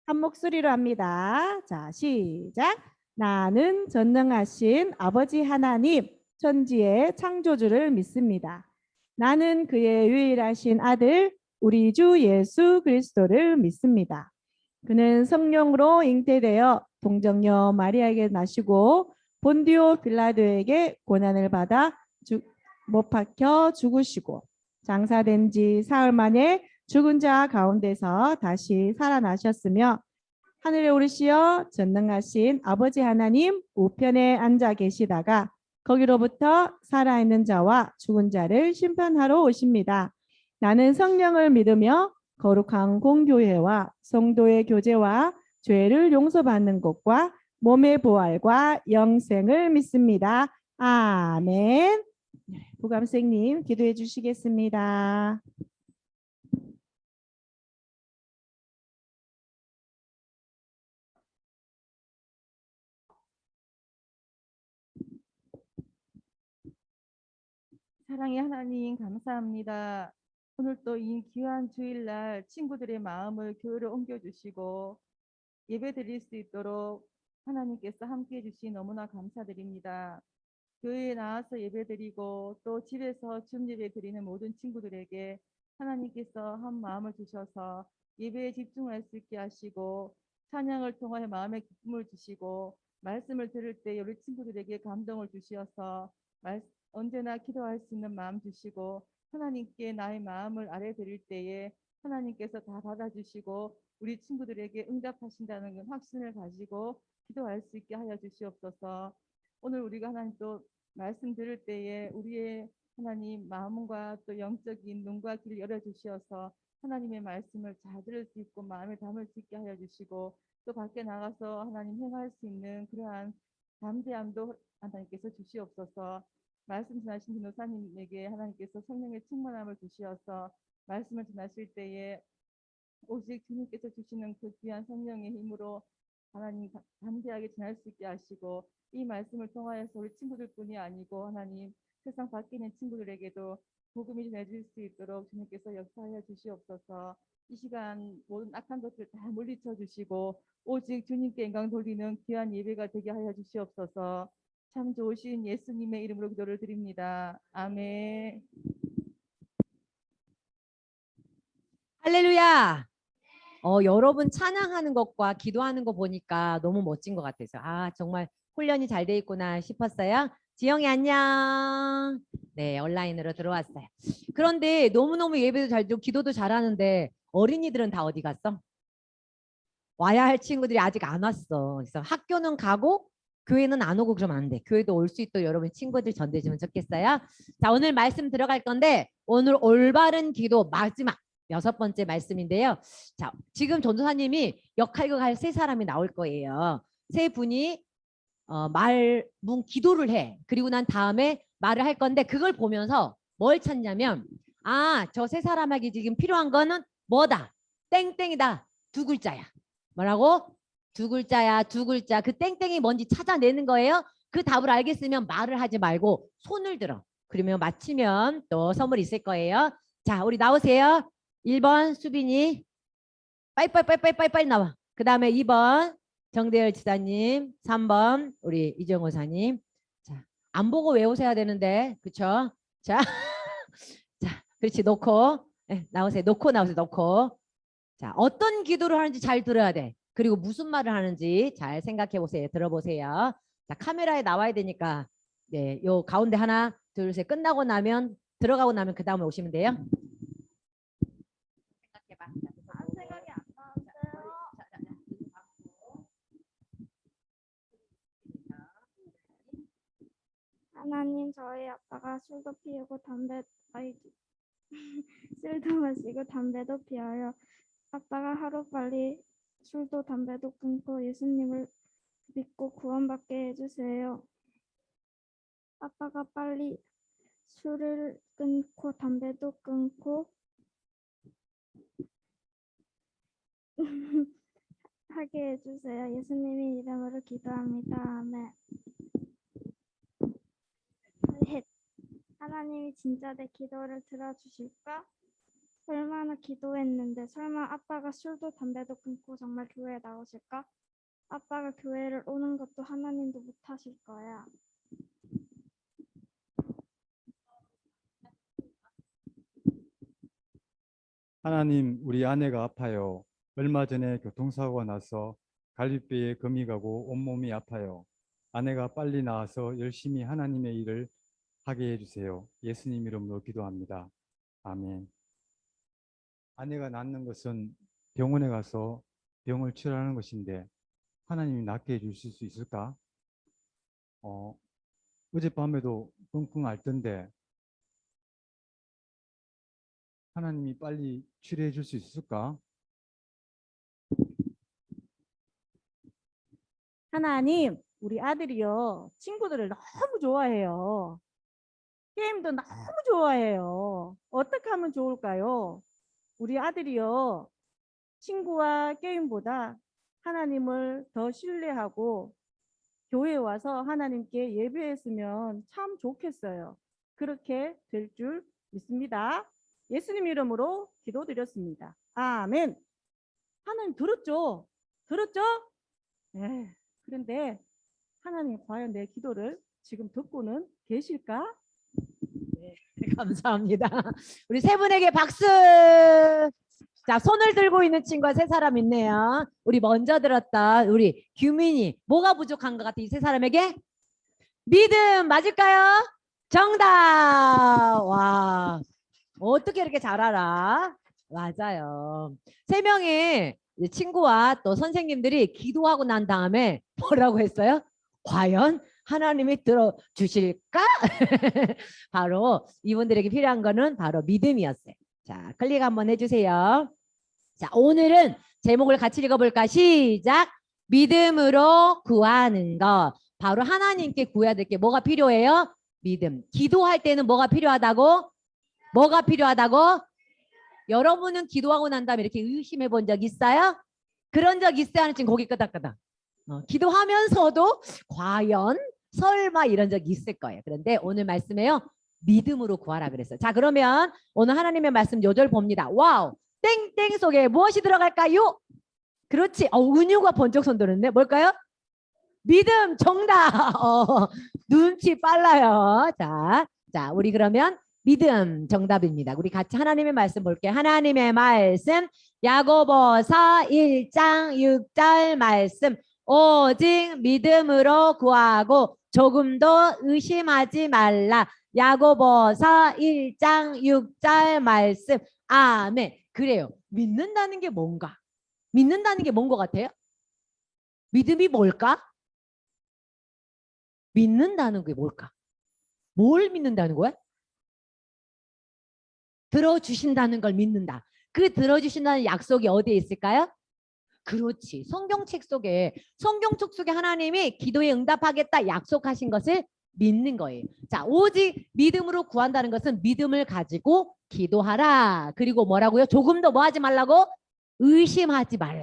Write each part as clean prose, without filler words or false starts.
한 목소리로 합니다. 자, 시작. 나는 전능하신 아버지 하나님, 천지의 창조주를 믿습니다. 나는 그의 유일하신 아들, 우리 주 예수 그리스도를 믿습니다. 그는 성령으로 잉태되어 동정녀 마리아에게 나시고 본디오 빌라도에게 고난을 받아 못 박혀 죽으시고 장사된 지 사흘 만에 죽은 자 가운데서 다시 살아나셨으며 하늘에 오르시어 전능하신 아버지 하나님 우편에 앉아 계시다가 거기로부터 살아있는 자와 죽은 자를 심판하러 오십니다. 나는 성령을 믿으며 거룩한 공교회와 성도의 교제와 죄를 용서받는 것과 몸의 부활과 영생을 믿습니다. 아멘. 부감생님 기도해 주시겠습니다. 사랑의 하나님 감사합니다. 오늘 또 이 귀한 주일날 친구들의 마음을 교회로 옮겨주시고 예배 드릴 수 있도록 하나님께서 함께해 주시 너무나 감사드립니다. 교회에 나와서 예배 드리고 또 집에서 줌 예배 드리는 모든 친구들에게 하나님께서 한 마음을 주셔서 예배에 집중할 수 있게 하시고 찬양을 통하여 마음의 기쁨을 주시고 말씀을 들을 때 우리 친구들에게 감동을 주시어서 언제나 기도할 수 있는 마음 주시고 하나님께 나의 마음을 아뢰 드릴 때에 하나님께서 다 받아주시고 우리 친구들에게 응답하신다는 확신을 가지고 기도할 수 있게 하여 주시옵소서. 오늘 우리가 하나님 또 말씀 들을 때에 우리의 하나님 마음과 또 영적인 눈과 귀를 열어주시어서 하나님의 말씀을 잘 들을 수 있고 마음에 담을 수 있게 하여 주시고 또 밖에 나가서 하나님 행할 수 있는 그러한 담대함도 하나님께서 주시옵소서. 말씀 전하신 변호사님에게 하나님께서 성령의 충만함을 주시어서 말씀을 전하실 때에 오직 주님께서 주시는 그 귀한 성령의 힘으로 하나님 담대하게 전할 수 있게 하시고 이 말씀을 통하여서 우리 친구들뿐이 아니고 하나님 세상 밖에 있는 친구들에게도 복음이 전해질 수 있도록 주님께서 역사하여 주시옵소서. 이 시간 모든 악한 것들 다 물리쳐 주시고 오직 주님께 영광 돌리는 귀한 예배가 되게 하여 주시옵소서. 참 좋으신 예수님의 이름으로 기도를 드립니다. 아멘. 할렐루야. 여러분 찬양하는 것과 기도하는 거 보니까 너무 멋진 것 같아서 정말 훈련이 잘 돼 있구나 싶었어요. 지영이 안녕. 네, 온라인으로 들어왔어요. 그런데 너무너무 예배도 잘 되고 기도도 잘하는데 어린이들은 다 어디 갔어? 와야 할 친구들이 아직 안 왔어. 그래서 학교는 가고 교회는 안 오고 그러면 안 돼. 교회도 올 수 있도록 여러분 친구들 전대주면 좋겠어요. 자, 오늘 말씀 들어갈 건데 오늘 올바른 기도 마지막 6번째 말씀인데요. 자, 지금 전도사님이 역할극 할 3사람이 나올 거예요. 3분이 기도를 해. 그리고 난 다음에 말을 할 건데 그걸 보면서 뭘 찾냐면 저 3사람에게 지금 필요한 거는 뭐다? 땡땡이다. 2글자야. 뭐라고? 2글자야. 2글자. 그 땡땡이 뭔지 찾아내는 거예요. 그 답을 알겠으면 말을 하지 말고 손을 들어. 그러면 맞히면 또 선물 있을 거예요. 자, 우리 나오세요. 1번 수빈이 빨리 나와. 그 다음에 2번 정대열 지사님, 3번 우리 이정호 사님. 자, 안 보고 외우셔야 되는데, 그쵸? 자, 자, 그렇지. 놓고 나오세요. 놓고 나오세요. 놓고. 자, 어떤 기도를 하는지 잘 들어야 돼. 그리고 무슨 말을 하는지 잘 생각해 보세요. 들어보세요. 자, 카메라에 나와야 되니까 네, 요 가운데 하나, 둘, 셋 끝나고 나면 들어가고 나면 그 다음에 오시면 돼요. 생각해봐. 생각이 안 나는데요. 하나님, 저희 아빠가 술도 피우고 술도 마시고 담배도 피워요. 아빠가 하루빨리 술도 담배도 끊고 예수님을 믿고 구원받게 해주세요. 아빠가 빨리 술을 끊고 담배도 끊고 하게 해주세요. 예수님의 이름으로 기도합니다. 아멘. 하나님이 진짜 내 기도를 들어주실까? 얼마나 기도했는데 설마 아빠가 술도 담배도 끊고 정말 교회에 나오실까? 아빠가 교회를 오는 것도 하나님도 못하실 거야. 하나님, 우리 아내가 아파요. 얼마 전에 교통사고가 나서 갈비뼈에 금이 가고 온몸이 아파요. 아내가 빨리 나와서 열심히 하나님의 일을 하게 해주세요. 예수님 이름으로 기도합니다. 아멘. 아내가 낫는 것은 병원에 가서 병을 치료하는 것인데 하나님이 낫게 해주실 수 있을까? 어젯밤에도 끙끙 앓던데 하나님이 빨리 치료해 줄 수 있을까? 하나님, 우리 아들이요. 친구들을 너무 좋아해요. 게임도 너무 좋아해요. 어떻게 하면 좋을까요? 우리 아들이요. 친구와 게임보다 하나님을 더 신뢰하고 교회에 와서 하나님께 예배했으면 참 좋겠어요. 그렇게 될 줄 믿습니다. 예수님 이름으로 기도드렸습니다. 아멘. 하나님 들었죠? 들었죠? 네. 그런데 하나님 과연 내 기도를 지금 듣고는 계실까? 감사합니다. 우리 세 분에게 박수. 자, 손을 들고 있는 친구가 세 사람 있네요. 우리 먼저 들었던 우리 규민이 뭐가 부족한 것 같아? 이 세 사람에게 믿음 맞을까요? 정답. 와, 어떻게 이렇게 잘 알아? 맞아요. 세 명의 친구와 또 선생님들이 기도하고 난 다음에 뭐라고 했어요? 과연 하나님이 들어주실까? 바로 이분들에게 필요한 거는 바로 믿음이었어요. 자, 클릭 한번 해주세요. 자, 오늘은 제목을 같이 읽어볼까? 시작. 믿음으로 구하는 것. 바로 하나님께 구해야 될 게 뭐가 필요해요? 믿음. 기도할 때는 뭐가 필요하다고? 뭐가 필요하다고? 여러분은 기도하고 난 다음에 이렇게 의심해 본 적 있어요? 그런 적 있어요? 하는 지금 고개 끄덕끄덕. 기도하면서도 과연 설마 이런 적이 있을 거예요. 그런데 오늘 말씀에요. 믿음으로 구하라 그랬어요. 자, 그러면 오늘 하나님의 말씀 요절 봅니다. 와우. 땡땡 속에 무엇이 들어갈까요? 그렇지. 은유가 번쩍 손 들었네. 뭘까요? 믿음 정답. 눈치 빨라요. 자, 우리 그러면 믿음 정답입니다. 우리 같이 하나님의 말씀 볼게요. 하나님의 말씀 야고보서 1장 6절 말씀. 오직 믿음으로 구하고 조금도 의심하지 말라. 야고보서 1장 6절 말씀. 아멘. 그래요. 믿는다는 게 뭔가? 믿는다는 게 뭔 것 같아요? 믿음이 뭘까? 믿는다는 게 뭘까? 뭘 믿는다는 거야? 들어주신다는 걸 믿는다. 그 들어주신다는 약속이 어디에 있을까요? 그렇지. 성경책 속에 하나님이 기도에 응답하겠다 약속하신 것을 믿는 거예요. 자, 오직 믿음으로 구한다는 것은 믿음을 가지고 기도하라. 그리고 뭐라고요? 조금 더 뭐 하지 말라고? 의심하지 말라.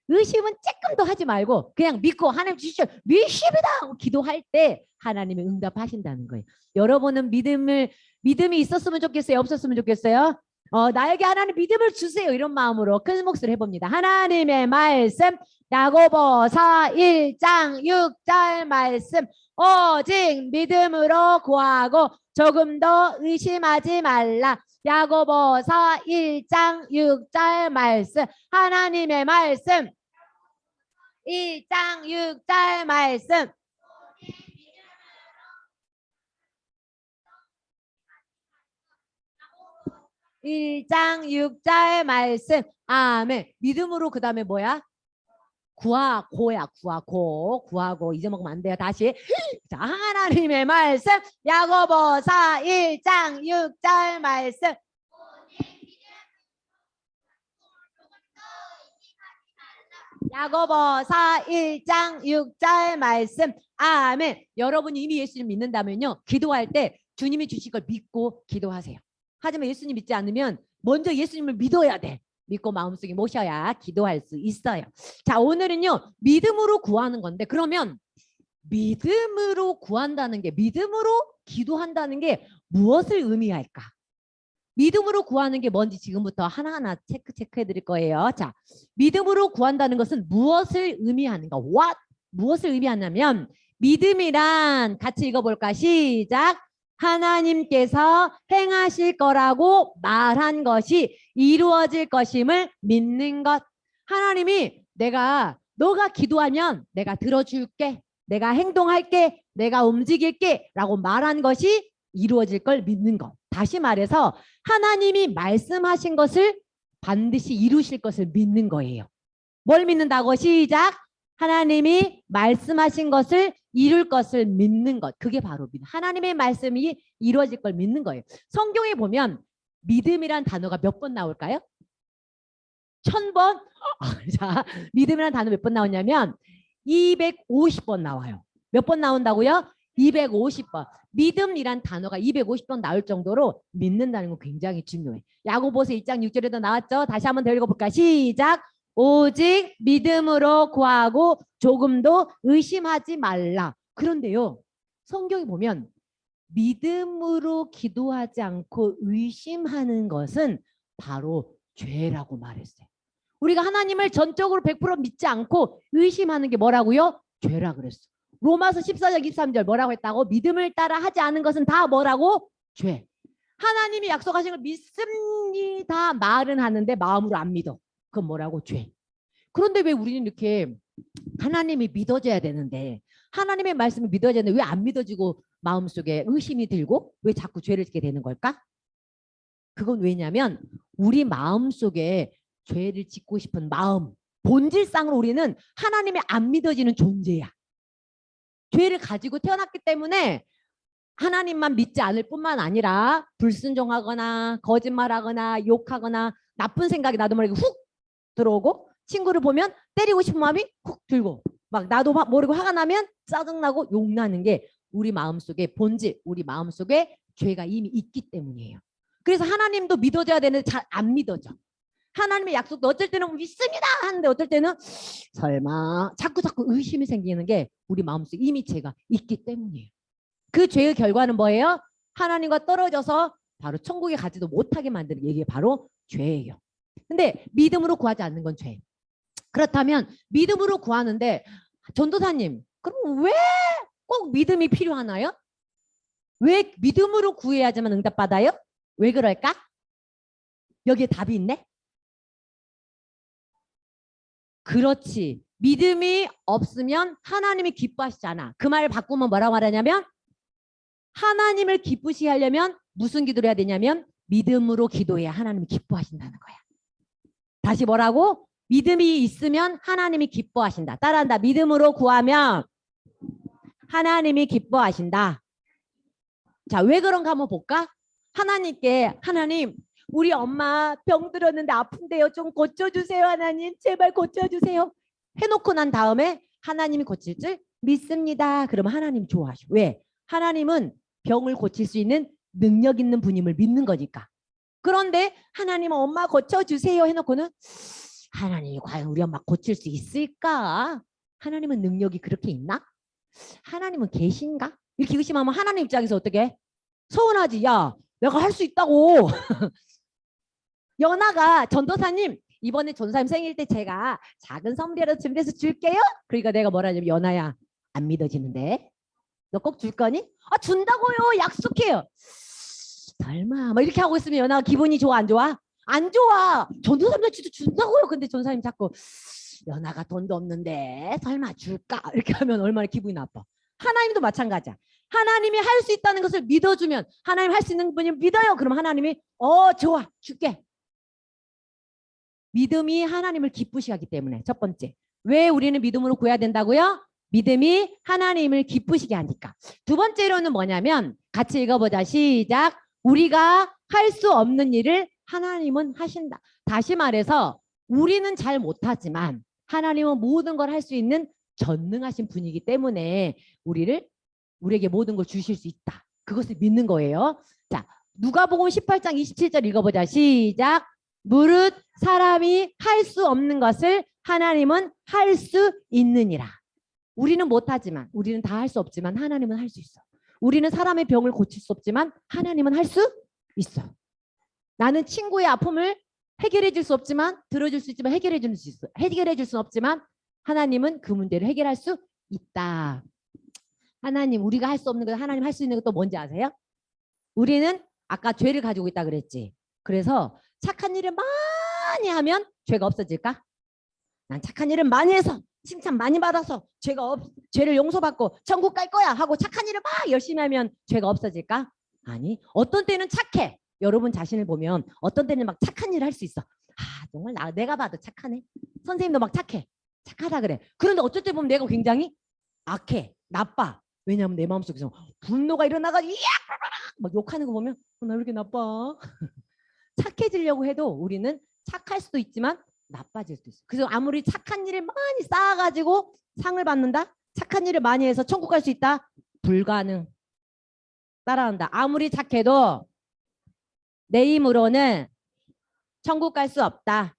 의심은 조금도 하지 말고 그냥 믿고 하나님 주시죠. 믿습니다. 기도할 때 하나님이 응답하신다는 거예요. 여러분은 믿음이 있었으면 좋겠어요? 없었으면 좋겠어요? 나에게 하나님 믿음을 주세요. 이런 마음으로 큰 목소리 해봅니다. 하나님의 말씀 야고보서 1장 6절 말씀. 오직 믿음으로 구하고 조금 더 의심하지 말라. 야고보서 1장 6절 말씀. 하나님의 말씀 1장 6절 말씀. 1장 6절 말씀. 아멘. 믿음으로 그 다음에 뭐야? 구하고 잊어먹으면 안 돼요. 다시. 자, 하나님의 말씀 야고보서 1장 6절 말씀. 야고보서 1장 6절 말씀. 아멘. 여러분이 이미 예수님 믿는다면요. 기도할 때 주님이 주실 걸 믿고 기도하세요. 하지만 예수님 믿지 않으면 먼저 예수님을 믿어야 돼. 믿고 마음속에 모셔야 기도할 수 있어요. 자, 오늘은요. 믿음으로 구하는 건데 그러면 믿음으로 구한다는 게 믿음으로 기도한다는 게 무엇을 의미할까? 믿음으로 구하는 게 뭔지 지금부터 하나하나 체크해 드릴 거예요. 자, 믿음으로 구한다는 것은 무엇을 의미하는가? What? 무엇을 의미하냐면 믿음이란 같이 읽어볼까? 시작. 하나님께서 행하실 거라고 말한 것이 이루어질 것임을 믿는 것. 하나님이 너가 기도하면 내가 들어줄게. 내가 행동할게. 내가 움직일게. 라고 말한 것이 이루어질 걸 믿는 것. 다시 말해서 하나님이 말씀하신 것을 반드시 이루실 것을 믿는 거예요. 뭘 믿는다고? 시작. 하나님이 말씀하신 것을 이룰 것을 믿는 것. 그게 바로 믿음. 하나님의 말씀이 이루어질 걸 믿는 거예요. 성경에 보면 믿음이란 단어가 몇 번 나올까요? 1000번? 자, 믿음이란 단어 몇 번 나오냐면 250번 나와요. 몇 번 나온다고요? 250번. 믿음이란 단어가 250번 나올 정도로 믿는다는 건 굉장히 중요해. 야고보서 1장 6절에도 나왔죠? 다시 한번 더 읽어볼까? 시작. 오직 믿음으로 구하고 조금도 의심하지 말라. 그런데요, 성경에 보면 믿음으로 기도하지 않고 의심하는 것은 바로 죄라고 말했어요. 우리가 하나님을 전적으로 100% 믿지 않고 의심하는 게 뭐라고요? 죄라 그랬어. 로마서 14장 23절 뭐라고 했다고? 믿음을 따라 하지 않은 것은 다 뭐라고? 죄. 하나님이 약속하신 걸 믿습니다 말은 하는데 마음으로 안 믿어. 그건 뭐라고? 죄. 그런데 왜 우리는 이렇게 하나님이 믿어져야 되는데, 하나님의 말씀을 믿어야 되는데 왜 안 믿어지고 마음속에 의심이 들고 왜 자꾸 죄를 짓게 되는 걸까? 그건 왜냐면 우리 마음속에 죄를 짓고 싶은 마음, 본질상으로 우리는 하나님이 안 믿어지는 존재야. 죄를 가지고 태어났기 때문에 하나님만 믿지 않을 뿐만 아니라 불순종하거나 거짓말하거나 욕하거나 나쁜 생각이 나도 모르게 훅 들어오고, 친구를 보면 때리고 싶은 마음이 훅 들고, 막 나도 모르고 화가 나면 짜증나고 욕나는 게 우리 마음속에 본질, 우리 마음속에 죄가 이미 있기 때문이에요. 그래서 하나님도 믿어줘야 되는데 잘 안 믿어져. 하나님의 약속도 어떨 때는 믿습니다 하는데 어떨 때는 설마 자꾸 의심이 생기는 게 우리 마음속에 이미 죄가 있기 때문이에요. 그 죄의 결과는 뭐예요? 하나님과 떨어져서 바로 천국에 가지도 못하게 만드는 게 이게 바로 죄예요. 근데 믿음으로 구하지 않는 건 죄. 그렇다면 믿음으로 구하는데, 전도사님, 그럼 왜 꼭 믿음이 필요하나요? 왜 믿음으로 구해야지만 응답받아요? 왜 그럴까? 여기에 답이 있네. 그렇지. 믿음이 없으면 하나님이 기뻐하시지 않아. 그 말을 바꾸면 뭐라고 말하냐면, 하나님을 기쁘시게 하려면 무슨 기도를 해야 되냐면 믿음으로 기도해야 하나님이 기뻐하신다는 거야. 다시 뭐라고? 믿음이 있으면 하나님이 기뻐하신다. 따라한다. 믿음으로 구하면 하나님이 기뻐하신다. 자, 왜 그런가 한번 볼까? 하나님께, 하나님, 우리 엄마 병 들었는데 아픈데요. 좀 고쳐주세요. 하나님, 제발 고쳐주세요. 해놓고 난 다음에 하나님이 고칠 줄 믿습니다. 그러면 하나님 좋아하셔. 왜? 하나님은 병을 고칠 수 있는 능력 있는 분임을 믿는 거니까. 그런데 하나님 엄마 고쳐주세요 해놓고는 하나님이 과연 우리 엄마 고칠 수 있을까? 하나님은 능력이 그렇게 있나? 하나님은 계신가? 이렇게 의심하면 하나님 입장에서 어떻게 해? 서운하지. 야, 내가 할 수 있다고. 연아가 전도사님, 이번에 전도사님 생일 때 제가 작은 선물이라도 준비해서 줄게요. 그러니까 내가 뭐라 하냐면, 연아야, 안 믿어지는데 너 꼭 줄 거니? 아, 준다고요. 약속해요. 설마 뭐 이렇게 하고 있으면 연아가 기분이 좋아 안 좋아? 안 좋아. 전도사님 진짜 준다고요. 근데 전도사님 자꾸 연아가 돈도 없는데 설마 줄까? 이렇게 하면 얼마나 기분이 나빠. 하나님도 마찬가지야. 하나님이 할 수 있다는 것을 믿어주면, 하나님 할 수 있는 분이 믿어요. 그럼 하나님이 좋아 줄게. 믿음이 하나님을 기쁘시게 하기 때문에. 첫 번째, 왜 우리는 믿음으로 구해야 된다고요? 믿음이 하나님을 기쁘시게 하니까. 두 번째로는 뭐냐면, 같이 읽어보자. 시작. 우리가 할 수 없는 일을 하나님은 하신다. 다시 말해서 우리는 잘 못하지만 하나님은 모든 걸 할 수 있는 전능하신 분이기 때문에 우리에게 모든 걸 주실 수 있다. 그것을 믿는 거예요. 자, 누가복음 18장 27절 읽어보자. 시작. 무릇 사람이 할 수 없는 것을 하나님은 할 수 있느니라. 우리는 못하지만, 우리는 다 할 수 없지만 하나님은 할 수 있어. 우리는 사람의 병을 고칠 수 없지만 하나님은 할 수 있어. 나는 친구의 아픔을 해결해 줄 수 없지만 들어줄 수 있지만 해결해 줄 수 있어. 해결해 줄 수는 없지만 하나님은 그 문제를 해결할 수 있다. 하나님 우리가 할 수 없는 것 하나님 할 수 있는 것도 뭔지 아세요? 우리는 아까 죄를 가지고 있다 그랬지. 그래서 착한 일을 많이 하면 죄가 없어질까? 난 착한 일을 많이 해서 칭찬 많이 받아서 죄를 용서받고 천국 갈 거야 하고 착한 일을 막 열심히 하면 죄가 없어질까? 아니, 어떤 때는 착해. 여러분 자신을 보면 어떤 때는 막 착한 일을 할 수 있어. 아, 정말 내가 봐도 착하네. 선생님도 막 착해. 착하다 그래. 그런데 어쩔 때 보면 내가 굉장히 악해. 나빠. 왜냐하면 내 마음속에서 분노가 일어나가지고 막 욕하는 거 보면 나 왜 이렇게 나빠? 착해지려고 해도 우리는 착할 수도 있지만 나빠질 수도 있어. 그래서 아무리 착한 일을 많이 쌓아가지고 상을 받는다? 착한 일을 많이 해서 천국 갈 수 있다? 불가능. 따라한다. 아무리 착해도 내 힘으로는 천국 갈 수 없다.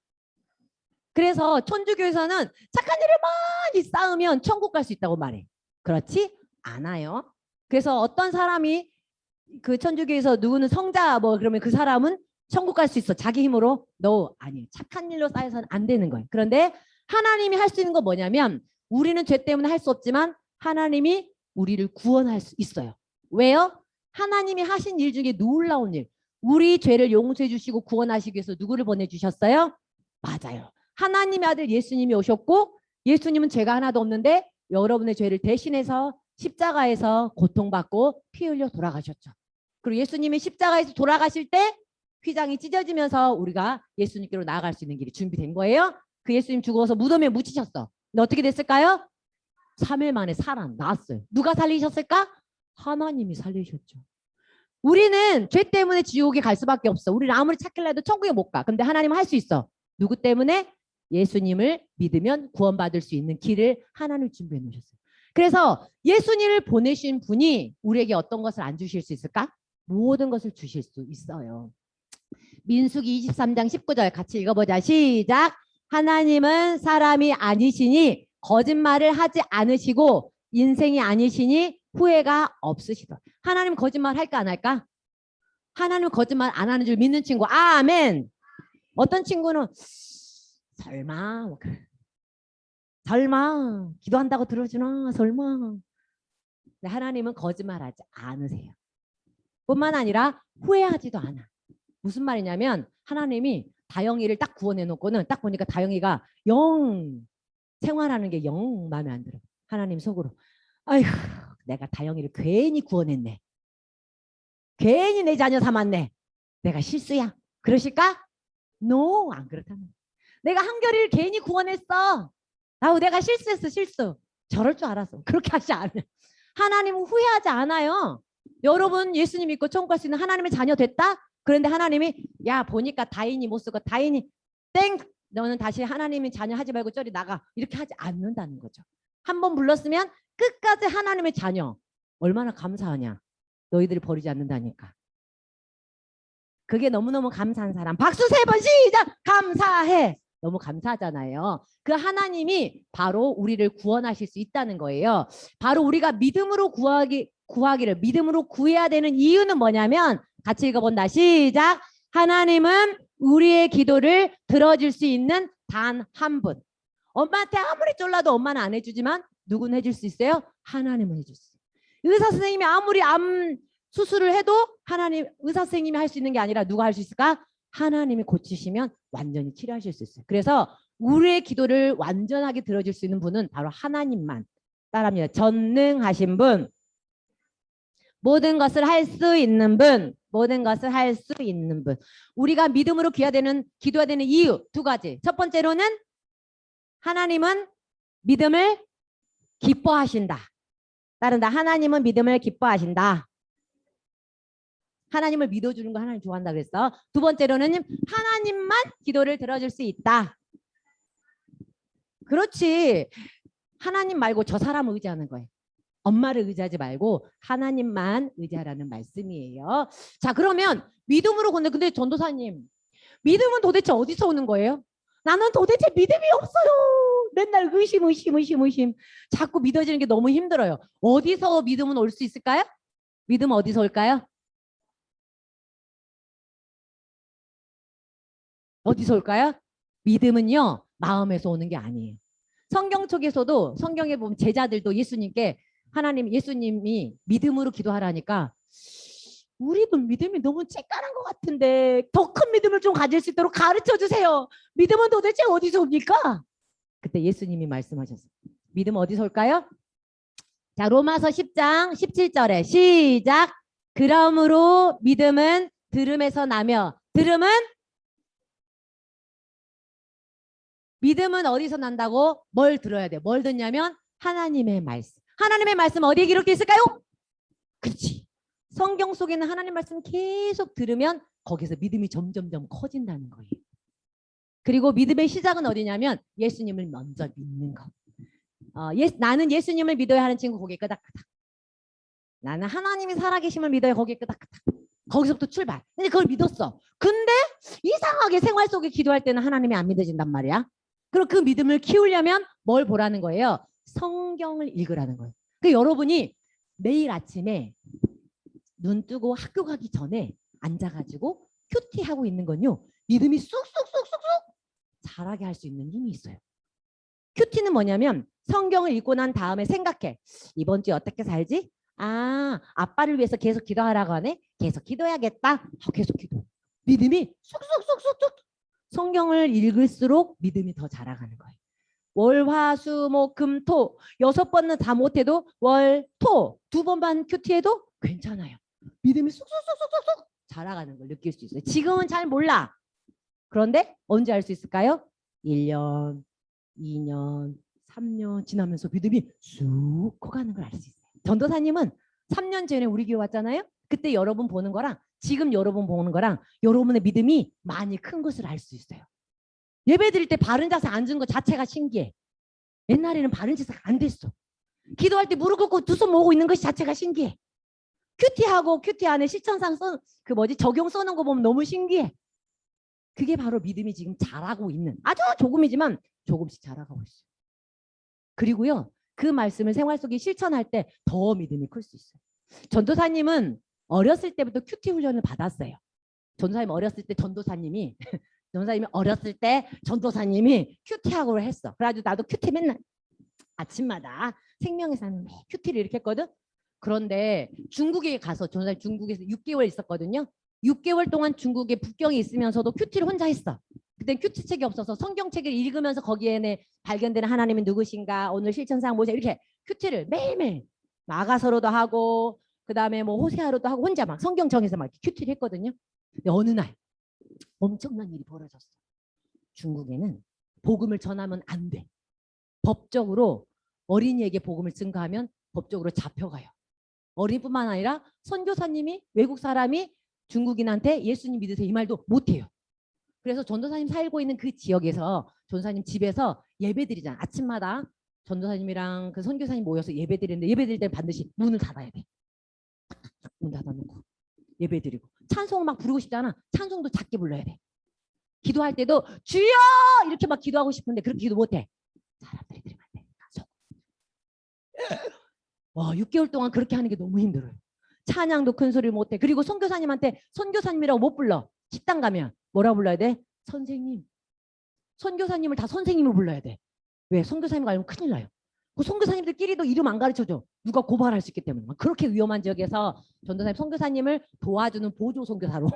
그래서 천주교에서는 착한 일을 많이 쌓으면 천국 갈 수 있다고 말해. 그렇지 않아요. 그래서 어떤 사람이 그 천주교에서 누구는 성자 뭐 그러면 그 사람은 천국 갈 수 있어. 자기 힘으로. 너 아니 착한 일로 쌓여서는 안 되는 거예요. 그런데 하나님이 할 수 있는 건 뭐냐면 우리는 죄 때문에 할 수 없지만 하나님이 우리를 구원할 수 있어요. 왜요? 하나님이 하신 일 중에 놀라운 일. 우리 죄를 용서해 주시고 구원하시기 위해서 누구를 보내주셨어요? 맞아요. 하나님의 아들 예수님이 오셨고 예수님은 죄가 하나도 없는데 여러분의 죄를 대신해서 십자가에서 고통받고 피 흘려 돌아가셨죠. 그리고 예수님이 십자가에서 돌아가실 때 휘장이 찢어지면서 우리가 예수님께로 나아갈 수 있는 길이 준비된 거예요. 그 예수님 죽어서 무덤에 묻히셨어. 근데 어떻게 됐을까요? 3일 만에 살아났어요. 누가 살리셨을까? 하나님이 살리셨죠. 우리는 죄 때문에 지옥에 갈 수밖에 없어. 우리는 아무리 착하려 해도 천국에 못 가. 근데 하나님은 할 수 있어. 누구 때문에? 예수님을 믿으면 구원받을 수 있는 길을 하나님 준비해 놓으셨어요. 그래서 예수님을 보내신 분이 우리에게 어떤 것을 안 주실 수 있을까? 모든 것을 주실 수 있어요. 민수기 23장 19절 같이 읽어보자. 시작. 하나님은 사람이 아니시니 거짓말을 하지 않으시고 인생이 아니시니 후회가 없으시다. 하나님 거짓말 할까 안 할까? 하나님 거짓말 안 하는 줄 믿는 친구. 아멘. 어떤 친구는 설마 기도한다고 들어주나 설마. 근데 하나님은 거짓말하지 않으세요. 뿐만 아니라 후회하지도 않아. 무슨 말이냐면 하나님이 다영이를 딱 구원해 놓고는 딱 보니까 다영이가 영 생활하는 게 영 마음에 안 들어. 하나님 속으로 아휴 내가 다영이를 괜히 구원했네. 괜히 내 자녀 삼았네. 내가 실수야. 그러실까? No, 안 그렇다는. 내가 한결이를 괜히 구원했어. 아우 내가 실수했어 실수. 저럴 줄 알았어. 그렇게 하지 않아요. 하나님은 후회하지 않아요. 여러분 예수님 믿고 천국 갈 수 있는 하나님의 자녀 됐다? 그런데 하나님이 야 보니까 다인이 못 쓰고 다인이 땡 너는 다시 하나님의 자녀 하지 말고 저리 나가. 이렇게 하지 않는다는 거죠. 한번 불렀으면 끝까지 하나님의 자녀. 얼마나 감사하냐. 너희들이 버리지 않는다니까. 그게 너무너무 감사한 사람. 박수 3번 시작. 감사해. 너무 감사하잖아요. 그 하나님이 바로 우리를 구원하실 수 있다는 거예요. 바로 우리가 믿음으로 구하기를 믿음으로 구해야 되는 이유는 뭐냐면 같이 읽어본다. 시작. 하나님은 우리의 기도를 들어줄 수 있는 단 한 분. 엄마한테 아무리 쫄라도 엄마는 안 해주지만 누구는 해줄 수 있어요? 하나님은 해줄 수 있어요. 의사 선생님이 아무리 암 수술을 해도 하나님 의사 선생님이 할 수 있는 게 아니라 누가 할 수 있을까? 하나님이 고치시면 완전히 치료하실 수 있어요. 그래서 우리의 기도를 완전하게 들어줄 수 있는 분은 바로 하나님만. 따라합니다. 전능하신 분. 모든 것을 할 수 있는 분. 모든 것을 할 수 있는 분. 우리가 믿음으로 기도해야 되는 이유 2가지. 첫 번째로는 하나님은 믿음을 기뻐하신다. 따른다. 하나님은 믿음을 기뻐하신다. 하나님을 믿어주는 거 하나님 좋아한다 그랬어. 2번째로는 하나님만 기도를 들어줄 수 있다. 그렇지. 하나님 말고 저 사람을 의지하는 거예요. 엄마를 의지하지 말고 하나님만 의지하라는 말씀이에요. 자 그러면 믿음으로 근데 전도사님 믿음은 도대체 어디서 오는 거예요? 나는 도대체 믿음이 없어요. 맨날 의심. 자꾸 믿어지는 게 너무 힘들어요. 어디서 믿음은 올 수 있을까요? 믿음은 어디서 올까요? 어디서 올까요? 믿음은요, 마음에서 오는 게 아니에요. 성경 쪽에서도 성경에 보면 제자들도 예수님께 예수님이 믿음으로 기도하라니까 우리도 믿음이 너무 쬐깐한 것 같은데 더 큰 믿음을 좀 가질 수 있도록 가르쳐 주세요. 믿음은 도대체 어디서 옵니까? 그때 예수님이 말씀하셨어요. 믿음 어디서 올까요? 자, 로마서 10장 17절에 시작. 그러므로 믿음은 들음에서 나며 믿음은 어디서 난다고? 뭘 들어야 돼? 뭘 듣냐면 하나님의 말씀. 하나님의 말씀 어디에 기록되어 있을까요? 그렇지. 성경 속에는 하나님 말씀 계속 들으면 거기서 믿음이 점점점 커진다는 거예요. 그리고 믿음의 시작은 어디냐면 예수님을 먼저 믿는 것. 나는 예수님을 믿어야 하는 친구 거기에 끄덕끄덕. 나는 하나님이 살아계심을 믿어야 거기에 끄덕끄덕. 거기서부터 출발. 근데 그걸 믿었어. 근데 이상하게 생활 속에 기도할 때는 하나님이 안 믿어진단 말이야. 그럼 그 믿음을 키우려면 뭘 보라는 거예요? 성경을 읽으라는 거예요. 그 여러분이 매일 아침에 눈 뜨고 학교 가기 전에 앉아가지고 큐티하고 있는 건요. 믿음이 쑥쑥쑥쑥쑥 자라게 할 수 있는 힘이 있어요. 큐티는 뭐냐면 성경을 읽고 난 다음에 생각해. 이번 주에 어떻게 살지? 아빠를 위해서 계속 기도하라고 하네. 계속 기도해야겠다. 계속 기도. 믿음이 쑥쑥쑥쑥쑥 성경을 읽을수록 믿음이 더 자라가는 거예요. 월, 화, 수, 목, 금, 토 6번은 다 못해도 월, 토 2번만 큐티해도 괜찮아요. 믿음이 쑥쑥쑥쑥쑥 자라가는 걸 느낄 수 있어요. 지금은 잘 몰라. 그런데 언제 알 수 있을까요? 1년, 2년, 3년 지나면서 믿음이 쑥 커가는 걸 알 수 있어요. 전도사님은 3년 전에 우리 교회 왔잖아요. 그때 여러분 보는 거랑 지금 여러분 보는 거랑 여러분의 믿음이 많이 큰 것을 알 수 있어요. 예배 드릴 때 바른 자세 앉은 것 자체가 신기해. 옛날에는 바른 자세가 안 됐어. 기도할 때 무릎 꿇고 두 손 모으고 있는 것이 자체가 신기해. 큐티하고 큐티 안에 실천상 적용 써놓은 거 보면 너무 신기해. 그게 바로 믿음이 지금 자라고 있는, 아주 조금이지만 조금씩 자라가고 있어요. 그리고요, 그 말씀을 생활 속에 실천할 때 더 믿음이 클 수 있어요. 전도사님은 어렸을 때부터 큐티 훈련을 받았어요. 전도사님 어렸을 때 전도사님이 큐티하고 했어. 그래가지고 나도 큐티 맨날 아침마다 생명에서는 매 큐티를 이렇게 했거든. 그런데 중국에 가서 전도사님 중국에서 6개월 있었거든요. 6개월 동안 중국에 북경에 있으면서도 큐티를 혼자 했어. 그때 큐티책이 없어서 성경책을 읽으면서 거기에 발견되는 하나님은 누구신가, 오늘 실천사항 뭐죠, 이렇게 큐티를 매일매일 아가서로도 하고 그다음에 뭐 호세아로도 하고 혼자 막 성경 정해서 막 이렇게 큐티를 했거든요. 근데 어느 날 엄청난 일이 벌어졌어. 중국에는 복음을 전하면 안 돼. 법적으로 어린이에게 복음을 증거하면 법적으로 잡혀가요. 어린이뿐만 아니라 선교사님이 외국 사람이 중국인한테 예수님 믿으세요 이 말도 못해요. 그래서 전도사님 살고 있는 그 지역에서 전도사님 집에서 예배드리잖아. 아침마다 전도사님이랑 그 선교사님 모여서 예배드리는데 예배드릴 때는 반드시 문을 닫아야 돼. 문 닫아놓고 예배드리고 찬송을 막 부르고 싶잖아. 찬송도 작게 불러야 돼. 기도할 때도 주여 이렇게 막 기도하고 싶은데 그렇게 기도 못해. 사람들이 들으면 안 돼. 와, 6개월 동안 그렇게 하는 게 너무 힘들어요. 찬양도 큰 소리를 못해. 그리고 선교사님한테 선교사님이라고 못 불러. 식당 가면 뭐라고 불러야 돼? 선생님. 선교사님을 다 선생님으로 불러야 돼. 왜? 선교사님 알면 큰일 나요. 그 선교사님들끼리도 이름 안 가르쳐줘. 누가 고발할 수 있기 때문에. 그렇게 위험한 지역에서 전도사님 선교사님을 도와주는 보조 선교사로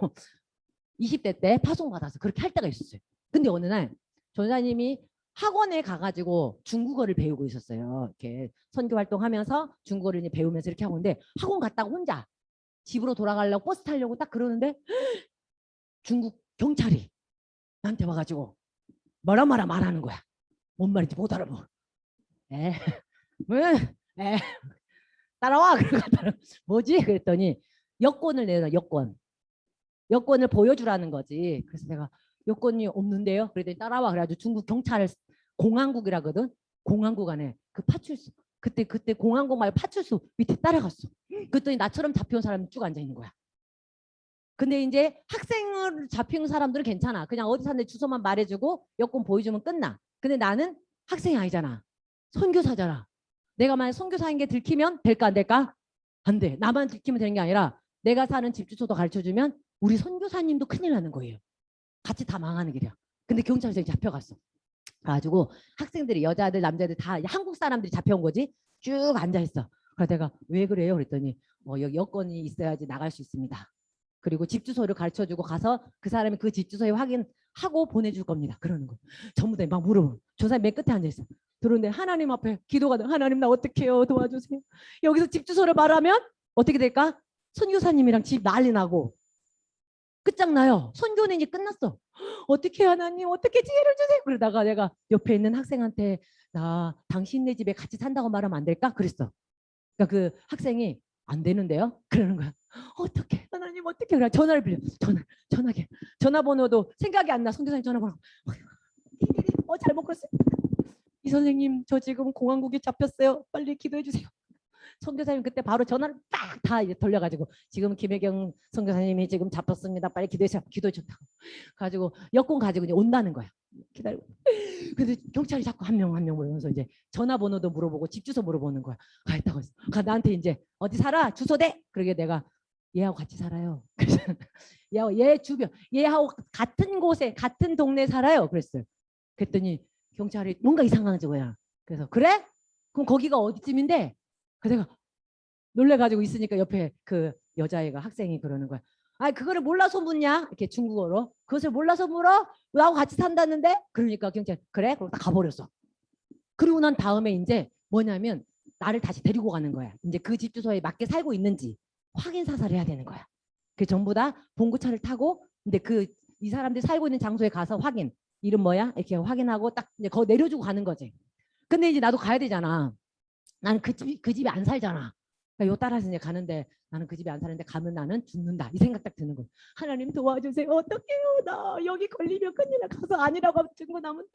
20대 때 파송받아서 그렇게 할 때가 있었어요. 근데 어느 날 전도사님이 학원에 가가지고 중국어를 배우고 있었어요. 이렇게 선교 활동하면서 중국어를 배우면서 이렇게 하고 있는데 학원 갔다가 혼자 집으로 돌아가려고 버스 타려고 딱 그러는데 중국 경찰이 나한테 와가지고 뭐라 말하는 거야. 뭔 말인지 못 알아보. 따라와. 그러고 뭐지? 그랬더니 여권을 내놔. 여권을 보여주라는 거지. 그래서 내가 여권이 없는데요. 그랬더니 따라와. 그래가지고 중국 경찰을 공안국이라거든. 공안국 안에 그 파출소. 그때 공안국 말고 파출소 밑에 따라갔어. 그랬더니 나처럼 잡혀온 사람이 쭉 앉아 있는 거야. 근데 이제 학생을 잡힌 사람들은 괜찮아. 그냥 어디 사는데 주소만 말해주고 여권 보여주면 끝나. 근데 나는 학생이 아니잖아. 선교사잖아. 내가 만약 선교사인 게 들키면 될까 안 될까? 안 돼. 나만 들키면 되는 게 아니라 내가 사는 집 주소도 가르쳐주면 우리 선교사님도 큰일 나는 거예요. 같이 다 망하는 길이야. 근데 경찰서에 잡혀갔어. 그래가지고 학생들이 여자들 남자들 다 한국 사람들이 잡혀온 거지. 쭉 앉아있어. 그래서 내가 왜 그래요? 그랬더니 여기 여권이 있어야지 나갈 수 있습니다. 그리고 집 주소를 가르쳐주고 가서 그 사람이 그 집 주소에 확인하고 보내줄 겁니다. 그러는 거. 전부 다 막 물어보. 저 사람이 맨 끝에 앉아있어. 그런데 하나님 앞에 기도가 돼. 하나님 나 어떻게 해요? 도와주세요. 여기서 집 주소를 말하면 어떻게 될까? 선교사님이랑 집 난리 나고 끝장나요. 선교는 이제 끝났어. 어떻게 하나님 어떻게 지혜를 주세요. 그러다가 내가 옆에 있는 학생한테 나 당신네 집에 같이 산다고 말하면 안 될까? 그랬어. 그러니까 그 학생이 안 되는데요? 그러는 거야. 어떻게 하나님 어떻게 그래? 전화를 빌려. 전화기. 전화번호도 생각이 안 나. 선교사님 전화번호. 잘못 걸었어요. 이 선생님 저 지금 공항국에 잡혔어요. 빨리 기도해 주세요. 선교사님 그때 바로 전화를 딱 다 돌려가지고 지금 김혜경 선교사님이 지금 잡혔습니다. 빨리 기도해 줬다고. 가지고 여권 가지고 이제 온다는 거야. 기다리고. 근데 경찰이 자꾸 한 명 물어보면서 이제 전화번호도 물어보고 집 주소 물어보는 거야. 있다고 했어. 나한테 이제 어디 살아? 주소 대. 그러게 내가 얘하고 같이 살아요. 그래서 얘 주변 얘하고 같은 곳에 같은 동네 살아요. 그랬어요. 그랬더니 경찰이 뭔가 이상하지 뭐야. 그래서 그래? 그럼 거기가 어디쯤인데? 그래서 내가 놀래가지고 있으니까 옆에 그 여자애가 학생이 그러는 거야. 그거를 몰라서 묻냐? 이렇게 중국어로. 그것을 몰라서 물어? 나하고 같이 산다는데? 그러니까 경찰 그래? 그러고 딱 가버렸어. 그리고 난 다음에 이제 뭐냐면 나를 다시 데리고 가는 거야. 이제 그 집 주소에 맞게 살고 있는지 확인 사살을 해야 되는 거야. 그 전부 다 봉구차를 타고 근데 이 사람들이 살고 있는 장소에 가서 확인. 이름 뭐야? 이렇게 확인하고 딱 이제 거 내려주고 가는 거지. 근데 이제 나도 가야 되잖아. 나는 그 집에 안 살잖아. 그러니까 요 따라서 이제 가는데 나는 그 집에 안 사는데 가면 나는 죽는다. 이 생각 딱 드는 거야. 하나님 도와주세요. 어떡해요. 나 여기 걸리면 큰일 나. 가서 아니라고 증거 나면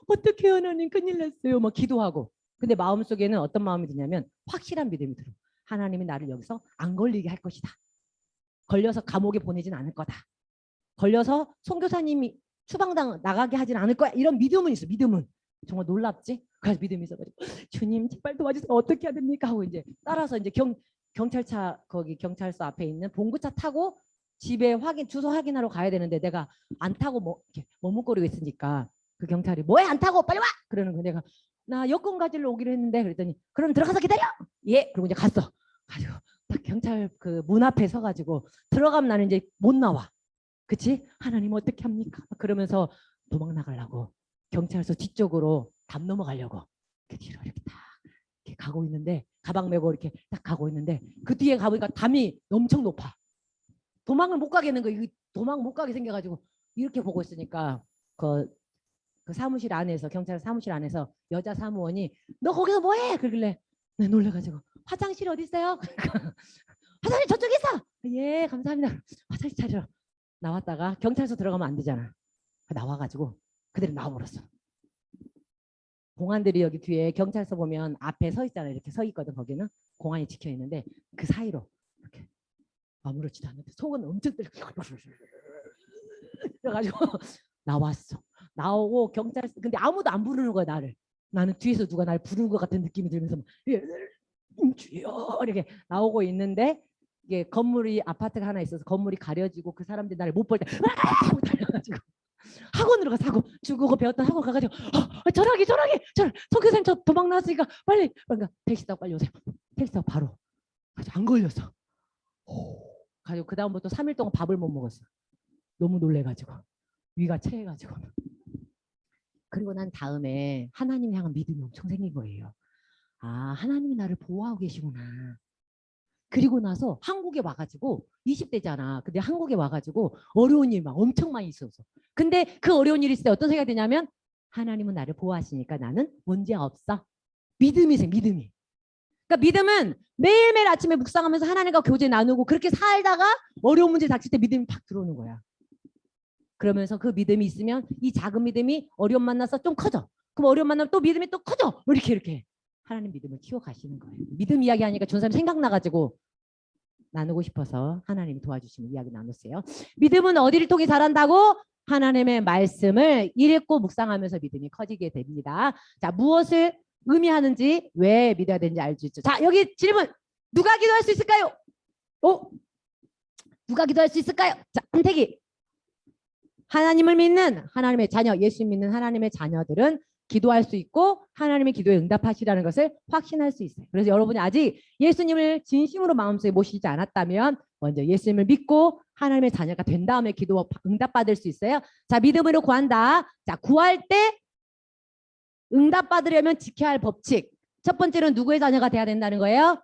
어떡해요. 하나님 큰일 났어요. 막 기도하고. 근데 마음속에는 어떤 마음이 드냐면 확실한 믿음이 들어. 하나님이 나를 여기서 안 걸리게 할 것이다. 걸려서 감옥에 보내진 않을 거다. 걸려서 선교사님이 추방당 나가게 하진 않을 거야. 이런 믿음은 있어. 믿음은. 정말 놀랍지? 그래서 믿음이 있어가지고 주님 제발 도와주세요. 어떻게 해야 됩니까? 하고 이제 따라서 이제 경찰차 거기 경찰서 앞에 있는 봉구차 타고 집에 주소 확인하러 가야 되는데 내가 안 타고 이렇게 머뭇거리고 있으니까 그 경찰이 뭐해 안 타고 빨리 와! 그러는 거 내가 나 여권 가지러 오기로 했는데 그랬더니 그럼 들어가서 기다려! 예! 그리고 이제 갔어. 가지고 딱 경찰 그 문 앞에 서가지고 들어가면 나는 이제 못 나와. 그치? 하나님 어떻게 합니까? 그러면서 도망 나가려고 경찰서 뒤쪽으로 담 넘어가려고 그 뒤로 이렇게 딱 이렇게 가고 있는데 가방 메고 이렇게 딱 가고 있는데 그 뒤에 가보니까 담이 엄청 높아. 도망을 못 가겠는 거. 도망 못 가게 생겨가지고 이렇게 보고 있으니까 그 사무실 안에서 경찰 사무실 안에서 여자 사무원이 너 거기서 뭐해? 그러길래 네, 놀래가지고 화장실 어디 있어요? 화장실 저쪽에 있어. 예 감사합니다. 화장실 찾으러 나왔다가 경찰서 들어가면 안 되잖아. 나와가지고 그대로 나와버렸어. 공안들이 여기 뒤에 경찰서 보면 앞에 서 있잖아요. 이렇게 서 있거든. 거기는 공안이 지켜 있는데 그 사이로 이렇게 아무렇지도 않은데 속은 엄청 뜨려. 그래가지고 나왔어. 나오고 경찰서 근데 아무도 안 부르는 거야 나를. 나는 뒤에서 누가 날 부르는 것 같은 느낌이 들면서 주여 이렇게 나오고 있는데 이게 건물이 아파트가 하나 있어서 건물이 가려지고 그 사람들이 나를 못 볼 때 하고 달려가지고 학원으로 가서 하고 중국어 배웠던 학원 가가지고 전화기 선교사님 저 도망 나왔으니까 빨리 그러니까 택시 타고 빨리 오세요. 택시 타고 바로 안 걸렸어. 가지고 그 다음부터 3일 동안 밥을 못 먹었어. 너무 놀래가지고 위가 체해가지고. 그리고 난 다음에 하나님 향한 믿음이 엄청 생긴 거예요. 하나님이 나를 보호하고 계시구나. 그리고 나서 한국에 와가지고 20대잖아. 근데 한국에 와가지고 어려운 일 막 엄청 많이 있었어. 근데 그 어려운 일이 있을 때 어떤 생각이 드냐면 하나님은 나를 보호하시니까 나는 문제 없어. 믿음이 생겨. 믿음이. 그러니까 믿음은 매일매일 아침에 묵상하면서 하나님과 교제 나누고 그렇게 살다가 어려운 문제 닥칠 때 믿음이 팍 들어오는 거야. 그러면서 그 믿음이 있으면 이 작은 믿음이 어려움 만나서 좀 커져. 그럼 어려움 만나면 또 믿음이 또 커져. 이렇게 하나님 믿음을 키워가시는 거예요. 믿음 이야기 하니까 전사님 생각나가지고 나누고 싶어서 하나님이 도와주시면 이야기 나눴어요. 믿음은 어디를 통해 자란다고? 하나님의 말씀을 읽고 묵상하면서 믿음이 커지게 됩니다. 자, 무엇을 의미하는지 왜 믿어야 되는지 알 수 있죠. 자, 여기 질문. 누가 기도할 수 있을까요? 누가 기도할 수 있을까요? 자, 한태기. 하나님을 믿는 하나님의 자녀, 예수 믿는 하나님의 자녀들은 기도할 수 있고 하나님의 기도에 응답하시라는 것을 확신할 수 있어요. 그래서 여러분이 아직 예수님을 진심으로 마음속에 모시지 않았다면 먼저 예수님을 믿고 하나님의 자녀가 된 다음에 기도 응답받을 수 있어요. 자, 믿음으로 구한다. 자, 구할 때 응답받으려면 지켜야 할 법칙. 첫 번째는 누구의 자녀가 돼야 된다는 거예요?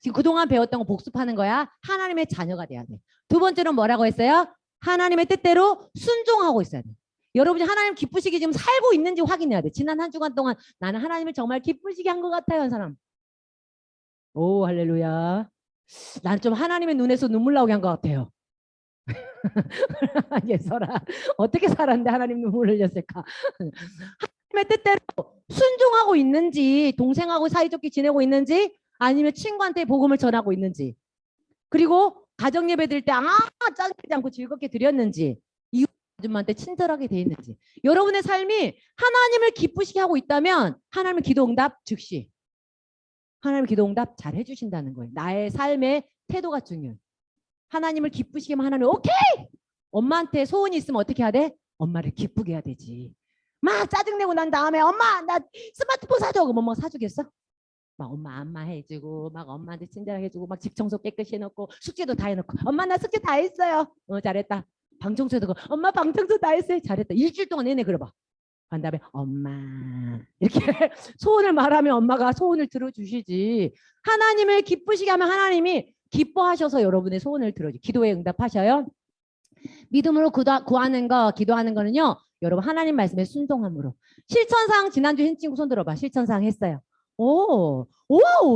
지금 그동안 배웠던 거 복습하는 거야. 하나님의 자녀가 돼야 돼. 두 번째는 뭐라고 했어요? 하나님의 뜻대로 순종하고 있어야 돼. 여러분이 하나님 기쁘시게 지금 살고 있는지 확인해야 돼. 지난 한 주간 동안 나는 하나님을 정말 기쁘시게 한 것 같아요, 한 사람. 오, 할렐루야. 나는 좀 하나님의 눈에서 눈물 나오게 한 것 같아요. 예설아, 어떻게 살았는데 하나님 눈물 흘렸을까? 하나님의 뜻대로 순종하고 있는지, 동생하고 사이좋게 지내고 있는지, 아니면 친구한테 복음을 전하고 있는지, 그리고 가정 예배 드릴 때 짜증내지 않고 즐겁게 드렸는지, 이웃 아줌마한테 친절하게 돼 있는지, 여러분의 삶이 하나님을 기쁘시게 하고 있다면 하나님의 기도 응답 즉시, 하나님의 기도 응답 잘 해주신다는 거예요. 나의 삶의 태도가 중요해요. 하나님을 기쁘시게만 하나님 오케이! 엄마한테 소원이 있으면 어떻게 해야 돼? 엄마를 기쁘게 해야 되지. 막 짜증내고 난 다음에 엄마 나 스마트폰 사줘. 그럼 엄마가 사주겠어? 막 엄마 안마 해주고 막 엄마한테 친절하게 해주고 막 집 청소 깨끗이 해놓고 숙제도 다 해놓고 엄마 나 숙제 다 했어요. 잘했다. 방 청소도 엄마 방 청소 다 했어요. 잘했다. 일주일 동안 내내 그래봐. 한 다음에 엄마 이렇게 소원을 말하면 엄마가 소원을 들어주시지. 하나님을 기쁘시게 하면 하나님이 기뻐하셔서 여러분의 소원을 들어주죠. 기도에 응답하셔요. 믿음으로 구하는 거, 기도하는 거는요. 여러분 하나님 말씀에 순종함으로. 실천상 지난주 흰 친구 손 들어봐. 실천상 했어요. 오,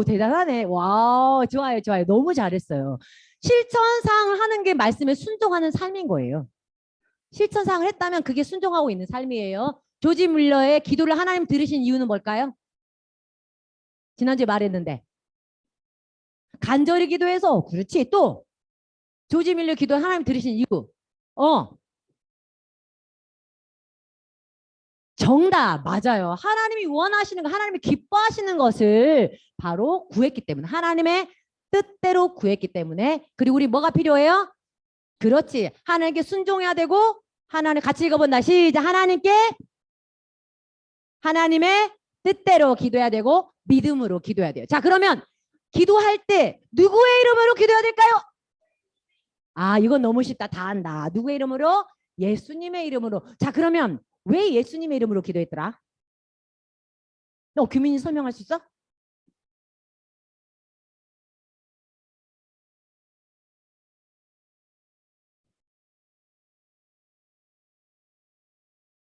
대단하네. 와, 좋아요, 좋아요. 너무 잘했어요. 실천상 하는 게 말씀에 순종하는 삶인 거예요. 실천상을 했다면 그게 순종하고 있는 삶이에요. 조지 뮬러의 기도를 하나님 들으신 이유는 뭘까요? 지난주에 말했는데. 간절히 기도해서, 그렇지. 또 조지 뮬러 기도 하나님 들으신 이유. 정답 맞아요. 하나님이 원하시는 거, 하나님이 기뻐하시는 것을 바로 구했기 때문에, 하나님의 뜻대로 구했기 때문에. 그리고 우리 뭐가 필요해요? 그렇지. 하나님께 순종해야 되고, 하나님 같이 읽어본다. 시작. 하나님의 뜻대로 기도해야 되고 믿음으로 기도해야 돼요. 자, 그러면 기도할 때 누구의 이름으로 기도해야 될까요? 이건 너무 쉽다. 다 안다. 누구의 이름으로? 예수님의 이름으로. 자, 그러면 왜 예수님의 이름으로 기도했더라? 규민이 설명할 수 있어?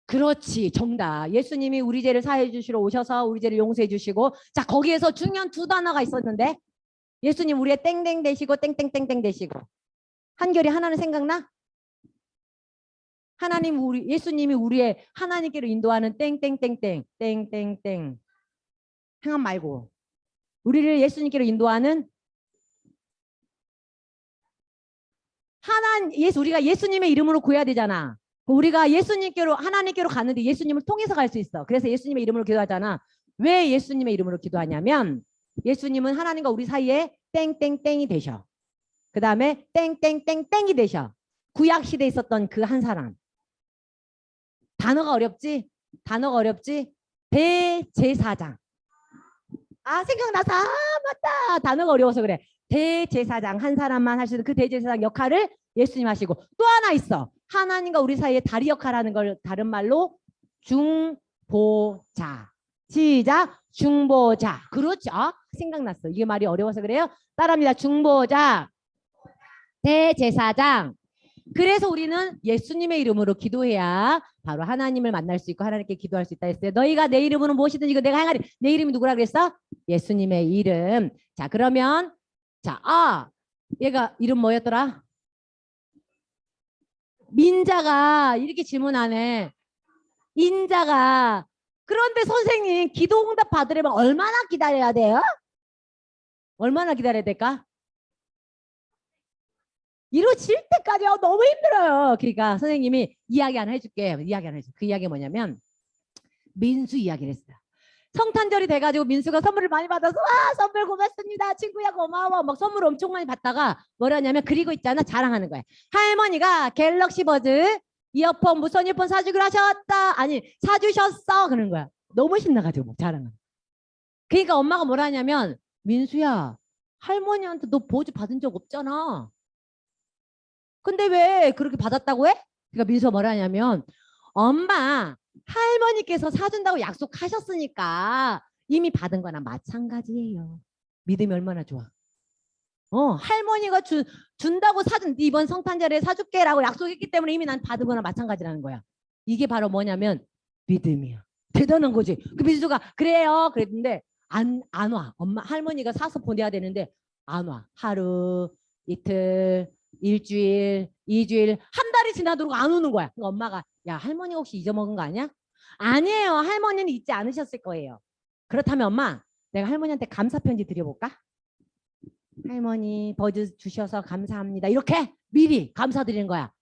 그렇지. 정답. 예수님이 우리 죄를 사해 주시러 오셔서 우리 죄를 용서해 주시고, 자, 거기에서 중요한 두 단어가 있었는데, 예수님 우리의 땡땡 되시고 땡땡땡땡 되시고. 한결이 하나는 생각나? 예수님이 우리의 하나님께로 인도하는 땡땡땡땡 땡땡땡 행함 말고 우리를 예수님께로 인도하는 우리가 예수님의 이름으로 구해야 되잖아. 우리가 예수님께로 하나님께로 가는데 예수님을 통해서 갈 수 있어. 그래서 예수님의 이름으로 기도하잖아. 왜 예수님의 이름으로 기도하냐면 예수님은 하나님과 우리 사이에 땡땡땡이 되셔. 그 다음에 땡땡땡땡이 되셔. 구약 시대에 있었던 그 한 사람. 단어가 어렵지? 대제사장. 생각나서 맞다. 단어가 어려워서 그래. 대제사장 한 사람만 할 수 있는 그 대제사장 역할을 예수님 하시고, 또 하나 있어. 하나님과 우리 사이에 다리 역할하는 걸 다른 말로 중보자. 시작. 중보자. 그렇죠. 생각났어. 이게 말이 어려워서 그래요. 따라합니다. 중보자. 대제사장. 그래서 우리는 예수님의 이름으로 기도해야 바로 하나님을 만날 수 있고 하나님께 기도할 수 있다 했어요. 너희가 내 이름으로 무엇이든지 이거 내가 행하리. 내 이름이 누구라 그랬어? 예수님의 이름. 자, 그러면 얘가 이름 뭐였더라? 민자가 이렇게 질문하네. 인자가. 그런데 선생님 기도 응답 받으려면 얼마나 기다려야 돼요? 얼마나 기다려야 될까? 이루어질 때까지 너무 힘들어요. 그러니까 선생님이 이야기 하나 해줄게. 그 이야기 뭐냐면 민수 이야기를 했어요. 성탄절이 돼가지고 민수가 선물을 많이 받아서 선물 고맙습니다. 친구야 고마워. 막 선물 엄청 많이 받다가 뭐라냐면 그리고 있잖아. 자랑하는 거야. 할머니가 갤럭시 버즈 이어폰 무선 이어폰 사주기로 하셨다. 아니 사주셨어. 그러는 거야. 너무 신나가지고 뭐 자랑은. 그러니까 엄마가 뭐라 하냐면 민수야 할머니한테 너 보조 받은 적 없잖아. 근데 왜 그렇게 받았다고 해? 그러니까 민수가 뭐라 하냐면 엄마 할머니께서 사준다고 약속하셨으니까 이미 받은 거나 마찬가지예요. 믿음이 얼마나 좋아. 할머니가 준다고 사준 이번 성탄절에 사줄게라고 약속했기 때문에 이미 난 받은 거나 마찬가지라는 거야. 이게 바로 뭐냐면 믿음이야. 대단한 거지. 그 민수가 그래요 그랬는데 안 와. 엄마 할머니가 사서 보내야 되는데 안 와. 하루 이틀 일주일 2주일 한 달이 지나도록 안 오는 거야. 그러니까 엄마가 야 할머니가 혹시 잊어먹은 거 아니야? 아니에요. 할머니는 잊지 않으셨을 거예요. 그렇다면 엄마 내가 할머니한테 감사 편지 드려볼까? 할머니 버즈 주셔서 감사합니다. 이렇게 미리 감사드리는 거야.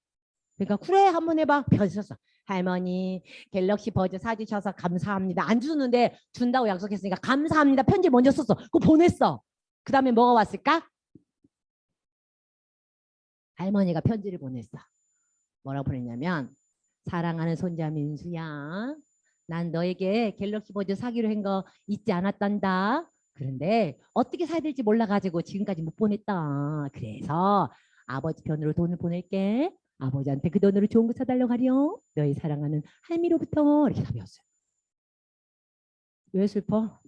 그러니까 그래 한번 해봐. 펴졌어. 할머니 갤럭시 버즈 사주셔서 감사합니다. 안 주는데 준다고 약속했으니까 감사합니다. 편지 먼저 썼어. 그거 보냈어. 그 다음에 뭐가 왔을까? 할머니가 편지를 보냈어. 뭐라고 보냈냐면 사랑하는 손자 민수야. 난 너에게 갤럭시 버즈 사기로 한 거 잊지 않았단다. 그런데 어떻게 사야 될지 몰라가지고 지금까지 못 보냈다. 그래서 아버지 편으로 돈을 보낼게. 아버지한테 그 돈으로 좋은 거 사달라고 하렴. 너희 사랑하는 할미로부터 이렇게 답이 왔어요. 왜 슬퍼?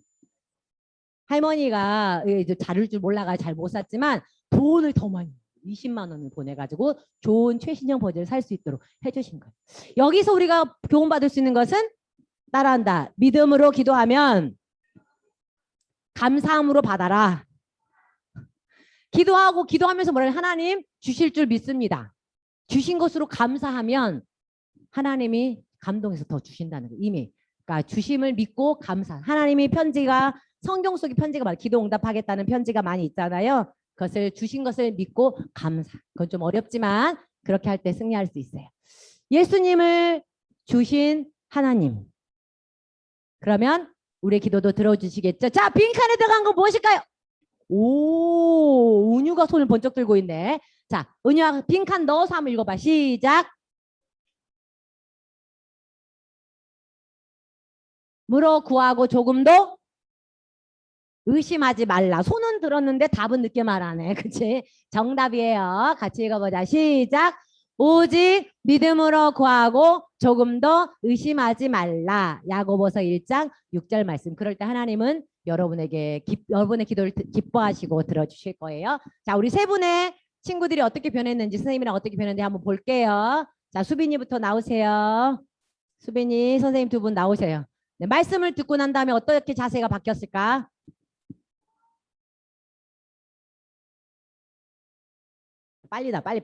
할머니가 이제 자를 줄 몰라가 잘 못 샀지만 돈을 더 많이 20만 원을 보내가지고 좋은 최신형 버전을 살 수 있도록 해주신 거예요. 여기서 우리가 교훈받을 수 있는 것은 따라한다. 믿음으로 기도하면 감사함으로 받아라. 기도하고 기도하면서 뭐라 하나님 주실 줄 믿습니다. 주신 것으로 감사하면 하나님이 감동해서 더 주신다는 거예요. 이미. 그러니까 주심을 믿고 감사. 하나님이 편지가 성경 속의 편지가 막 기도 응답하겠다는 편지가 많이 있잖아요. 그것을 주신 것을 믿고 감사. 그건 좀 어렵지만 그렇게 할 때 승리할 수 있어요. 예수님을 주신 하나님. 그러면 우리의 기도도 들어주시겠죠? 자, 빈칸에 들어간 거 무엇일까요? 오, 은유가 손을 번쩍 들고 있네. 자, 은유야 빈칸 넣어서 한번 읽어봐. 시작. 물어 구하고 조금도 의심하지 말라. 손은 들었는데 답은 늦게 말하네. 그치? 정답이에요. 같이 읽어보자. 시작. 오직 믿음으로 구하고 조금 더 의심하지 말라. 야고보서 1장 6절 말씀. 그럴 때 하나님은 여러분에게 여러분의 기도를 기뻐하시고 들어주실 거예요. 자, 우리 세 분의 친구들이 어떻게 변했는지 선생님이랑 어떻게 변했는지 한번 볼게요. 자, 수빈이부터 나오세요. 수빈이 선생님 두 분 나오세요. 네, 말씀을 듣고 난 다음에 어떻게 자세가 바뀌었을까? 빨리다, 빨리.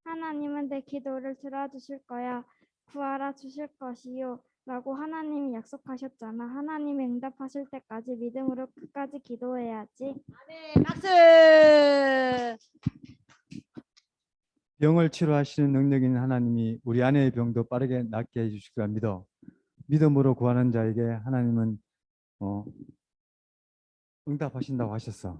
하나님은 내 기도를 들어주실 거야. 구하라 주실 것이요. 라고 하나님이 약속하셨잖아. 하나님이 응답하실 때까지 믿음으로 끝까지 기도해야지. 네, 박수. 병을 치료하시는 능력 있는 하나님이 우리 아내의 병도 빠르게 낫게 해주실 거라 믿어. 믿음으로 구하는 자에게 하나님은 응답하신다고 하셨어.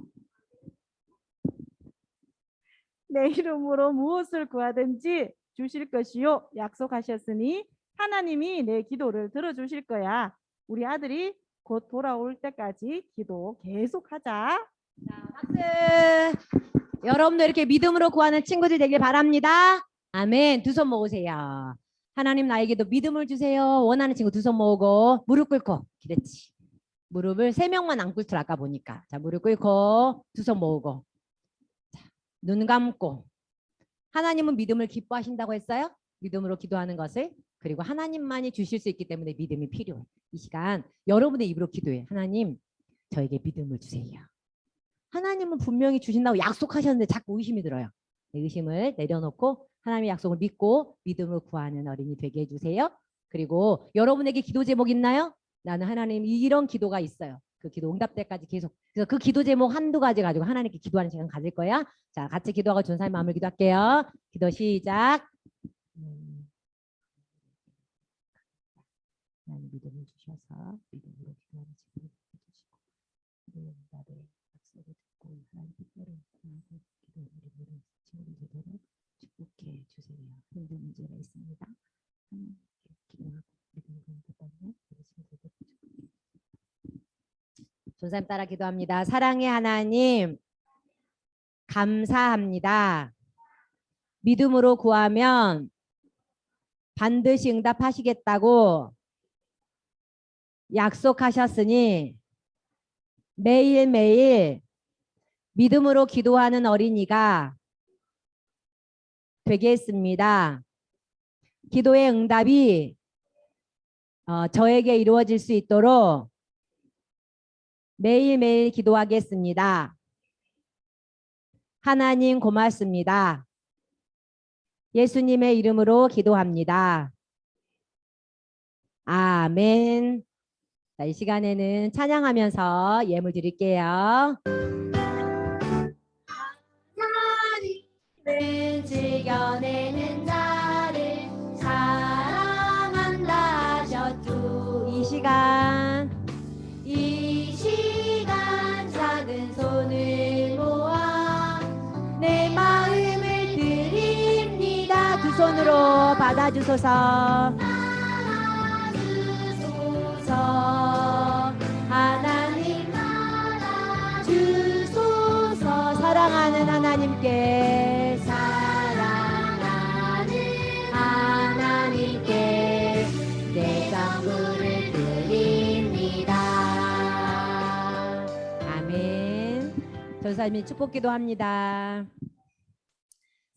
내 이름으로 무엇을 구하든지 주실 것이요 약속하셨으니 하나님이 내 기도를 들어주실 거야. 우리 아들이 곧 돌아올 때까지 기도 계속하자. 자, 박수. 여러분도 이렇게 믿음으로 구하는 친구들 되길 바랍니다. 아멘. 두 손 모으세요. 하나님 나에게도 믿음을 주세요. 원하는 친구 두 손 모으고 무릎 꿇고. 그렇지. 무릎을 3명만 안 꿇더라 아까 보니까. 자, 무릎 꿇고 두 손 모으고. 자, 눈 감고. 하나님은 믿음을 기뻐하신다고 했어요? 믿음으로 기도하는 것을. 그리고 하나님만이 주실 수 있기 때문에 믿음이 필요해. 이 시간 여러분의 입으로 기도해. 하나님 저에게 믿음을 주세요. 하나님은 분명히 주신다고 약속하셨는데 자꾸 의심이 들어요. 의심을 내려놓고 하나님의 약속을 믿고 믿음으로 구하는 어린이 되게 해주세요. 그리고 여러분에게 기도 제목 있나요? 나는 하나님 이런 기도가 있어요. 그 기도 응답 때까지 계속. 그래서 그 기도 제목 한두 가지 가지고 하나님께 기도하는 시간 가질 거야. 자, 같이 기도하고 전사의 마음을 기도할게요. 기도 시작. 하나님 믿음을 주셔서 믿음으로 기도하는 시간을 주시고 기도의 응답에 약속을 듣고 하나님 뜻대로 구하고 기도를 이루는 친구들 되도록 축복해 주세요. 힘든 문제가 있습니다. 하나님께 기도하고 믿음으로 응답받는 우리 친구들 축복해 주세요. 전사님 따라 기도합니다. 사랑의 하나님 감사합니다. 믿음으로 구하면 반드시 응답하시겠다고 약속하셨으니 매일매일 믿음으로 기도하는 어린이가 되겠습니다. 기도의 응답이 저에게 이루어질 수 있도록 매일매일 기도하겠습니다. 하나님 고맙습니다. 예수님의 이름으로 기도합니다. 아멘. 자, 이 시간에는 찬양하면서 예물 드릴게요. 하나님은 즐겨내는 자를 사랑한다 하셨죠. 이 시간 작은 손을 모아 내 마음을 드립니다. 두 손으로 받아주소서. 하나님 주소서. 사랑하는 하나님께 내 전부를 드립니다. 아멘. 전사님이 축복 기도합니다.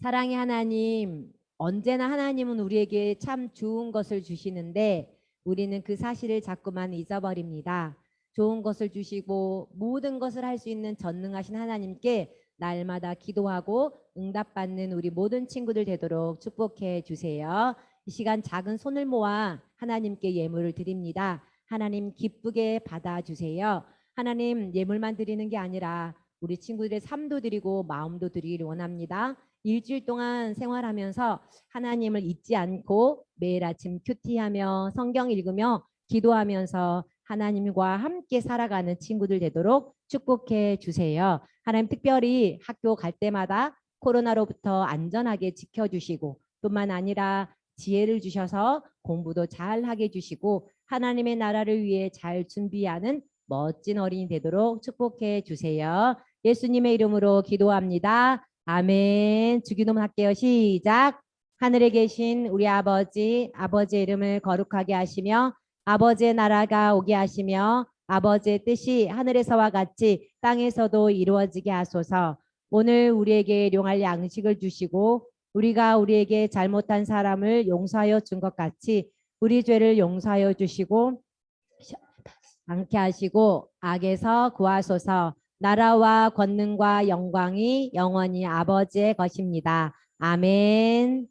사랑의 하나님, 언제나 하나님은 우리에게 참 좋은 것을 주시는데 우리는 그 사실을 자꾸만 잊어버립니다. 좋은 것을 주시고 모든 것을 할 수 있는 전능하신 하나님께 날마다 기도하고 응답받는 우리 모든 친구들 되도록 축복해 주세요. 이 시간 작은 손을 모아 하나님께 예물을 드립니다. 하나님 기쁘게 받아주세요. 하나님 예물만 드리는 게 아니라 우리 친구들의 삶도 드리고 마음도 드리기를 원합니다. 일주일 동안 생활하면서 하나님을 잊지 않고 매일 아침 큐티하며 성경 읽으며 기도하면서 하나님과 함께 살아가는 친구들 되도록 축복해 주세요. 하나님 특별히 학교 갈 때마다 코로나로부터 안전하게 지켜주시고 뿐만 아니라 지혜를 주셔서 공부도 잘하게 해주시고 하나님의 나라를 위해 잘 준비하는 멋진 어린이 되도록 축복해 주세요. 예수님의 이름으로 기도합니다. 아멘. 주기도문 할게요. 시작. 하늘에 계신 우리 아버지의 이름을 거룩하게 하시며 아버지의 나라가 오게 하시며 아버지의 뜻이 하늘에서와 같이 땅에서도 이루어지게 하소서. 오늘 우리에게 일용할 양식을 주시고 우리가 우리에게 잘못한 사람을 용서하여 준 것 같이 우리 죄를 용서하여 주시고 않게 하시고 악에서 구하소서. 나라와 권능과 영광이 영원히 아버지의 것입니다. 아멘.